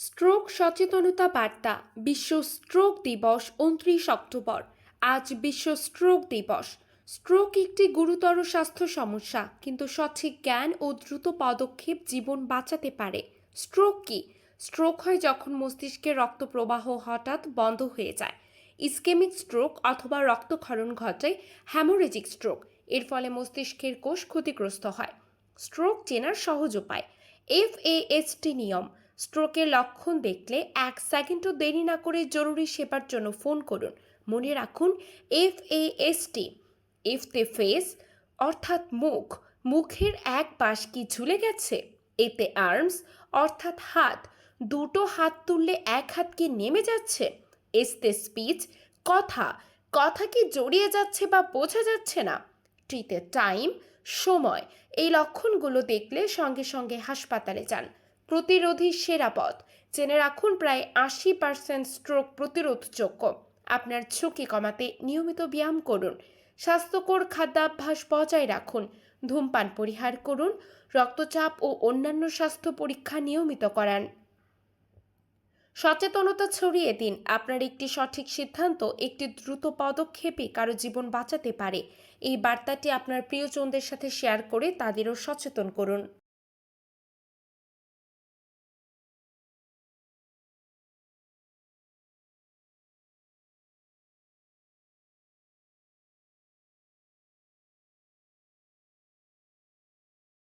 Stroke সচেতনতা বার্তা। বিশ্ব স্ট্রোক দিবস ২৯ অক্টোবর। আজ বিশ্ব স্ট্রোক দিবস। স্ট্রোক একটি গুরুতর স্বাস্থ্য সমস্যা, কিন্তু সঠিক জ্ঞান ও দ্রুত পদক্ষেপ জীবন বাঁচাতে পারে। স্ট্রোক কি? স্ট্রোক হয় যখন মস্তিষ্কের রক্ত প্রবাহ হঠাৎ বন্ধ হয়ে যায়। ইসকেমিক স্ট্রোক অথবা রক্তক্ষরণ ঘটে হ্যামোরেজিক স্ট্রোক। এর ফলে মস্তিষ্কের কোষ ক্ষতিগ্রস্ত হয়। স্ট্রোক চেনার সহজ উপায়: FAST নিয়ম। স্ট্রোকের লক্ষণ দেখলে 1 সেকেন্ডও দেরি না করে জরুরি সেবার জন্য ফোন করুন। মনে রাখুন, FAST। এফতে ফেস অর্থাৎ মুখ, মুখের এক পাশ কি ঝুলে গেছে? এতে আর্মস অর্থাৎ হাত, দুটো হাত তুললে এক হাত কি নেমে যাচ্ছে? এসতে স্পিচ, কথা, কথা কি জড়িয়ে যাচ্ছে বা বোঝা যাচ্ছে না? টিতে টাইম, সময়। এই লক্ষণগুলো দেখলে সঙ্গে সঙ্গে হাসপাতালে যান। প্রতিরোধী সেরা পথ জেনে রাখুন, প্রায় 80% স্ট্রোক প্রতিরোধযোগ্য। আপনার ঝুঁকি কমাতে নিয়মিত ব্যায়াম করুন, স্বাস্থ্যকর খাদ্যাভ্যাস বজায় রাখুন, ধূমপান পরিহার করুন, রক্তচাপ ও অন্যান্য স্বাস্থ্য পরীক্ষা নিয়মিত করান। সচেতনতা ছড়িয়ে দিন। আপনার একটি সঠিক সিদ্ধান্ত, একটি দ্রুত পদক্ষেপই কারো জীবন বাঁচাতে পারে। এই বার্তাটি আপনার প্রিয়জনদের সাথে শেয়ার করে তাদেরও সচেতন করুন।